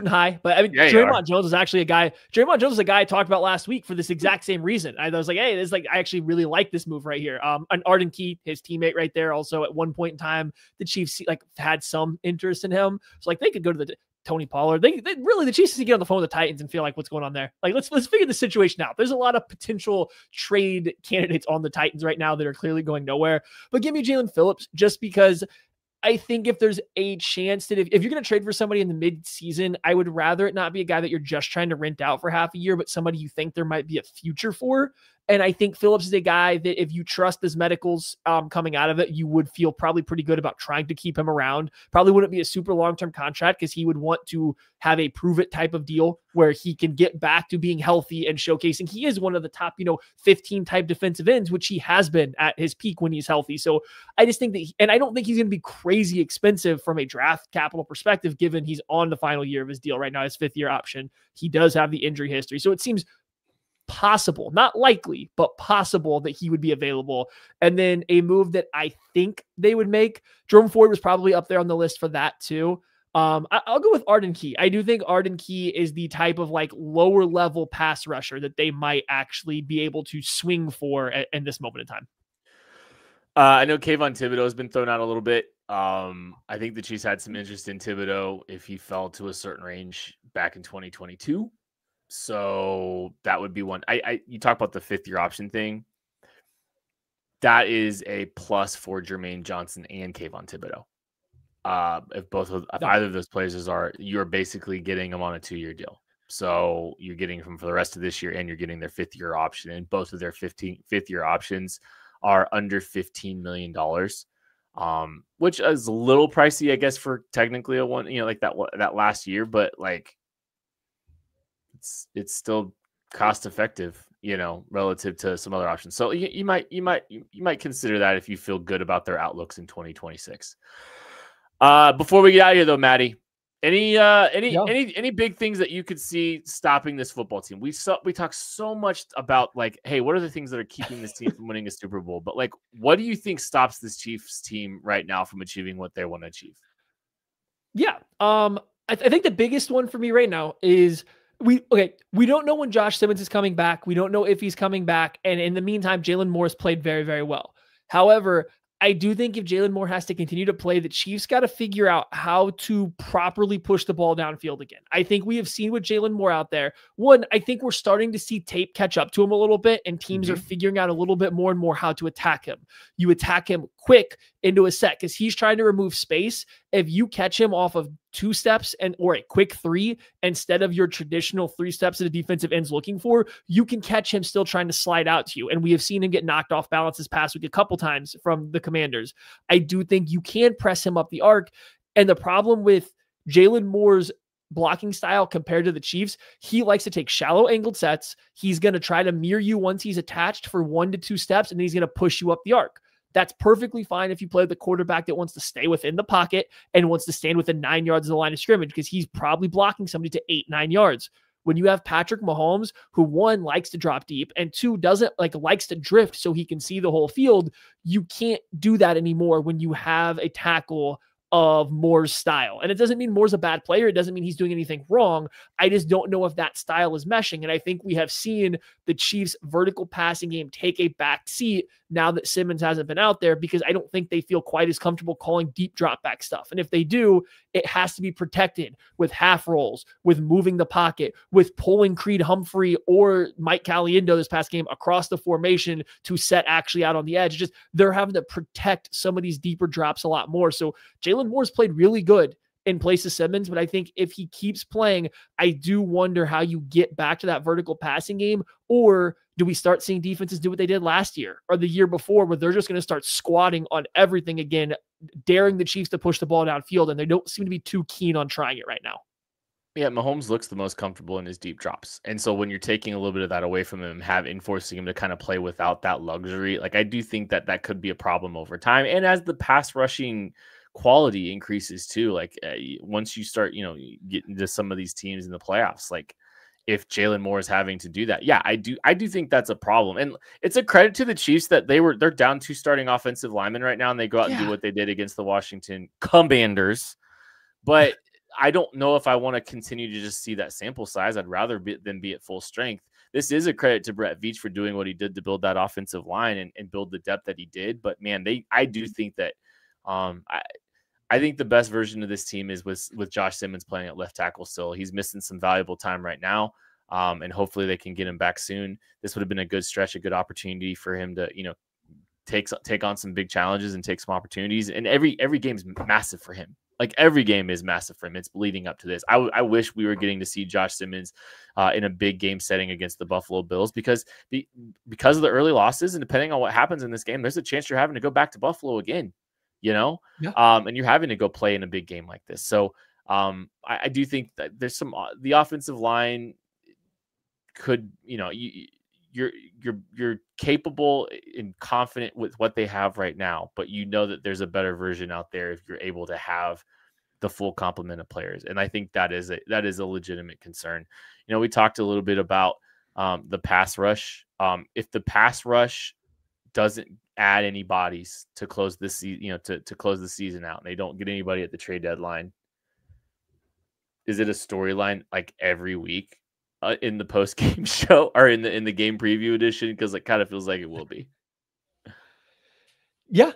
high, but I mean, Draymond Jones is actually a guy. Draymond Jones is a guy I talked about last week for this exact same reason. I was like, hey, this is like, I actually really like this move right here. And Arden Key, his teammate right there, also at one point in time, the Chiefs had some interest in him, so like they could go to the Tony Pollard. They really, the Chiefs need to get on the phone with the Titans and feel like what's going on there. Like, let's figure the situation out. There's a lot of potential trade candidates on the Titans right now that are clearly going nowhere. But give me Jalen Phillips, just because I think if there's a chance that if you're going to trade for somebody in the mid-season, I would rather it not be a guy that you're just trying to rent out for half a year, but somebody you think there might be a future for. And I think Phillips is a guy that if you trust his medicals coming out of it, you would feel probably pretty good about trying to keep him around. Probably wouldn't be a super long-term contract because he would want to have a prove-it type of deal where he can get back to being healthy and showcasing. He is one of the top, 15 type defensive ends, which he has been at his peak when he's healthy. So I just think that, and I don't think he's going to be crazy expensive from a draft capital perspective, given he's on the final year of his deal right now, his 5th year option. He does have the injury history. So it seems possible, not likely, but possible that he would be available. And then a move that I think they would make, Jerome Ford was probably up there on the list for that too. I'll go with Arden Key. I do think Arden Key is the type of like lower level pass rusher that they might actually be able to swing for in this moment in time. I know Kayvon Thibodeau has been thrown out a little bit. I think the Chiefs had some interest in Thibodeau if he fell to a certain range back in 2022. So that would be one. You talk about the 5th year option thing. That is a plus for Jermaine Johnson and Kayvon Thibodeau. If either of those players you're basically getting them on a 2-year deal. So you're getting them for the rest of this year, and you're getting their 5th year option. And both of their 5th year options are under $15 million, which is a little pricey, I guess, for technically a one, like that last year, but like, it's still cost effective, relative to some other options. So you might consider that if you feel good about their outlooks in 2026. Before we get out of here though, Maddie, any big things that you could see stopping this football team? We talk so much about like, hey, what are the things that are keeping this team from winning a Super Bowl? But like, what do you think stops this Chiefs team right now from achieving what they want to achieve? Yeah. I think the biggest one for me right now is we don't know when Josh Simmons is coming back. We don't know if he's coming back. And in the meantime, Jalen Moore's played very, very well. However, I do think if Jalen Moore has to continue to play, the Chiefs got to figure out how to properly push the ball downfield again. I think we have seen with Jalen Moore out there. One, I think we're starting to see tape catch up to him a little bit, and teams are figuring out a little bit more and more how to attack him. You attack him quick into a set because he's trying to remove space. If you catch him off of 2 steps or a quick 3 instead of your traditional 3 steps that a defensive end's looking for, you can catch him still trying to slide out to you. And we have seen him get knocked off balance this past week a couple times from the Commanders. I do think you can press him up the arc. And the problem with Jalen Moore's blocking style compared to the Chiefs, he likes to take shallow angled sets. He's going to try to mirror you once he's attached for 1 to 2 steps, and then he's going to push you up the arc. That's perfectly fine if you play the quarterback that wants to stay within the pocket and wants to stand within 9 yards of the line of scrimmage, because he's probably blocking somebody to 8-9 yards. When you have Patrick Mahomes, who 1 likes to drop deep and 2 doesn't likes to drift so he can see the whole field, you can't do that anymore when you have a tackle of Moore's style. And it doesn't mean Moore's a bad player. It doesn't mean he's doing anything wrong. I just don't know if that style is meshing. And I think we have seen the Chiefs' vertical passing game take a back seat now that Simmons hasn't been out there, because I don't think they feel quite as comfortable calling deep drop back stuff. And if they do, it has to be protected with half rolls, with moving the pocket, with pulling Creed Humphrey or Mike Caliendo this past game across the formation to set actually out on the edge. Just they're having to protect some of these deeper drops a lot more. So Jalen Moore's played really good in place of Simmons, but I think if he keeps playing, I do wonder how you get back to that vertical passing game. Or do we start seeing defenses do what they did last year or the year before, where they're just going to start squatting on everything again, daring the Chiefs to push the ball downfield, and they don't seem to be too keen on trying it right now. Yeah, Mahomes looks the most comfortable in his deep drops. And so when you're taking a little bit of that away from him, forcing him to kind of play without that luxury, like I do think that that could be a problem over time. And as the pass rushing quality increases too, like once you start, get into some of these teams in the playoffs, like if Jalen Moore is having to do that, yeah, I do think that's a problem. And it's a credit to the Chiefs that they're down 2 starting offensive linemen right now, and they go out and do what they did against the Washington Commanders. But I don't know if I want to continue to just see that sample size. I'd rather than be at full strength. This is a credit to Brett Veach for doing what he did to build that offensive line and build the depth that he did. But man, I do think that I think the best version of this team is with Josh Simmons playing at left tackle still. He's missing some valuable time right now, and hopefully they can get him back soon. This would have been a good stretch, a good opportunity for him to, take on some big challenges and take some opportunities. And every game's massive for him. Like every game is massive for him. It's leading up to this. I wish we were getting to see Josh Simmons in a big game setting against the Buffalo Bills, because of the early losses, and depending on what happens in this game, there's a chance you're having to go back to Buffalo again. And you're having to go play in a big game like this. So I do think that there's the offensive line could, you're capable and confident with what they have right now, but that there's a better version out there if you're able to have the full complement of players. And I think that is a legitimate concern. We talked a little bit about the pass rush. If the pass rush doesn't add any bodies to close this season, to close the season out, and they don't get anybody at the trade deadline, is it a storyline like every week in the post game show or in the game preview edition? Because it kind of feels like it will be. Yeah.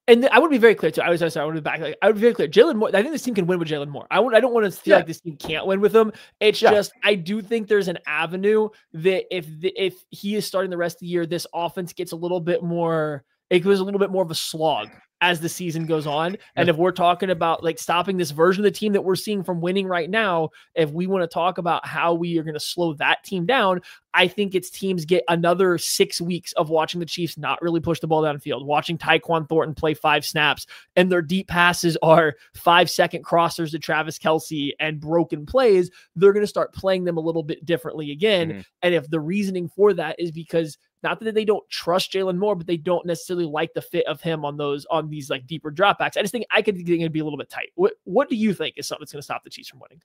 And I would be very clear too. I want to be back. Like, I would be very clear. Jalen Moore. I think this team can win with Jalen Moore. I don't want to feel like this team can't win with him. It's just I do think there's an avenue that if he is starting the rest of the year, this offense gets a little bit more. It was a little bit more of a slog as the season goes on. And if we're talking about like stopping this version of the team that we're seeing from winning right now, if we want to talk about how we are going to slow that team down, I think it's teams get another 6 weeks of watching the Chiefs not really push the ball downfield, watching Tyquan Thornton play 5 snaps, and their deep passes are 5-second crossers to Travis Kelce and broken plays. They're going to start playing them a little bit differently again. Mm-hmm. And if the reasoning for that is because not that they don't trust Jalen Moore, but they don't necessarily like the fit of him on these like deeper dropbacks, I just think it could be a little bit tight. What do you think is something that's going to stop the Chiefs from winning?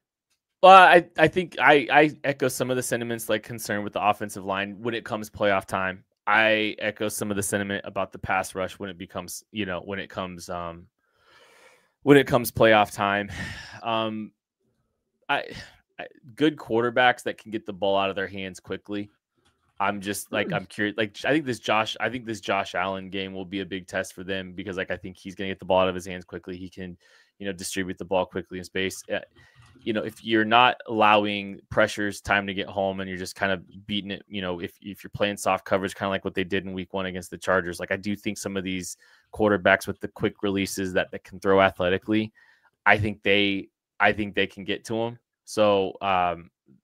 Well, I think I echo some of the sentiments, like concern with the offensive line when it comes playoff time. I echo some of the sentiment about the pass rush when it becomes, when it comes playoff time. Good quarterbacks that can get the ball out of their hands quickly. I'm just like, I'm curious. Like, I think this Josh Allen game will be a big test for them, because like, I think he's going to get the ball out of his hands quickly. He can, distribute the ball quickly in space. If you're not allowing pressures time to get home and you're just kind of beating it, if you're playing soft coverage, kind of like what they did in week 1 against the Chargers, like I do think some of these quarterbacks with the quick releases that can throw athletically, I think they can get to them. So,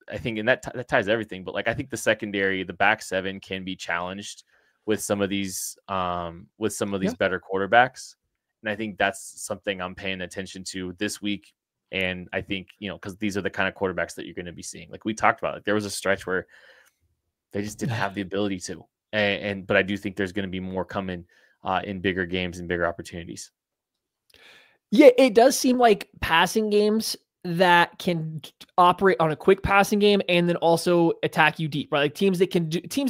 I think, and that ties everything, but like, I think the secondary, the back 7 can be challenged with some of these better quarterbacks. And I think that's something I'm paying attention to this week. And I think, because these are the kind of quarterbacks that you're going to be seeing. Like we talked about, like there was a stretch where they just didn't have the ability to, but I do think there's going to be more coming in bigger games and bigger opportunities. Yeah, it does seem like passing games that can operate on a quick passing game and then also attack you deep, right? Like teams that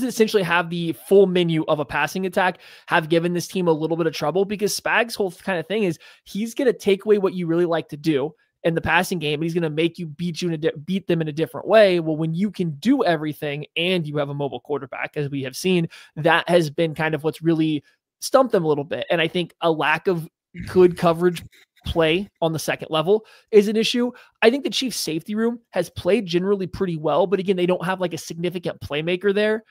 essentially have the full menu of a passing attack have given this team a little bit of trouble, because Spag's whole kind of thing is he's going to take away what you really like to do in the passing game, and he's going to make you beat them in a different way. Well, when you can do everything and you have a mobile quarterback, as we have seen, that has been kind of what's really stumped them a little bit. And I think a lack of good coverage play on the second level is an issue. I think the Chiefs safety room has played generally pretty well, but again, they don't have like a significant playmaker there,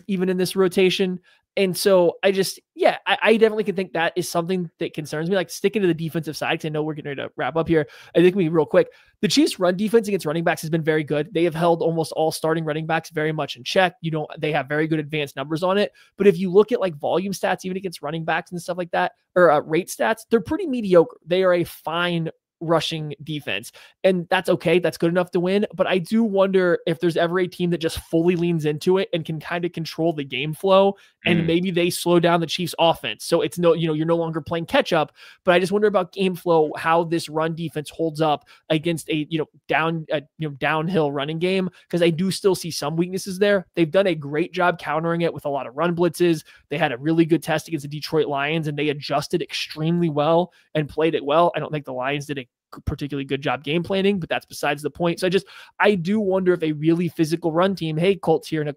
even in this rotation. And so I definitely can think that is something that concerns me, like sticking to the defensive side, because I know we're getting ready to wrap up here. I think we real quick. The Chiefs run defense against running backs has been very good. They have held almost all starting running backs very much in check. They have very good advanced numbers on it. But if you look at like volume stats, even against running backs and stuff like that, or rate stats, they're pretty mediocre. They are a fine rushing defense, and that's okay. That's good enough to win. But I do wonder if there's ever a team that just fully leans into it and can kind of control the game flow, and maybe they slow down the Chiefs offense. So it's you're no longer playing catch up, but I just wonder about game flow, how this run defense holds up against a, downhill running game. Cause I do still see some weaknesses there. They've done a great job countering it with a lot of run blitzes. They had a really good test against the Detroit Lions, and they adjusted extremely well and played it well. I don't think the Lions did a particularly good job game planning, but that's besides the point. So I do wonder if a really physical run team, hey, Colts here in a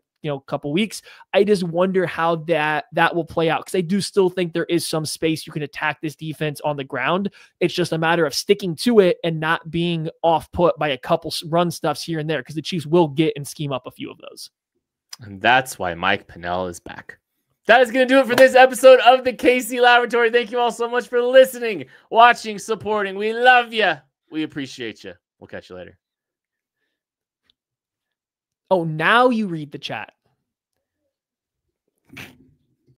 couple weeks, I just wonder how that will play out, because I do still think there is some space you can attack this defense on the ground. It's just a matter of sticking to it and not being off put by a couple run stuffs here and there, because the Chiefs will get and scheme up a few of those. And that's why Mike Pennel is back. That is going to do it for this episode of the KC Laboratory. Thank you all so much for listening, watching, supporting. We love you. We appreciate you. We'll catch you later. Oh, now you read the chat.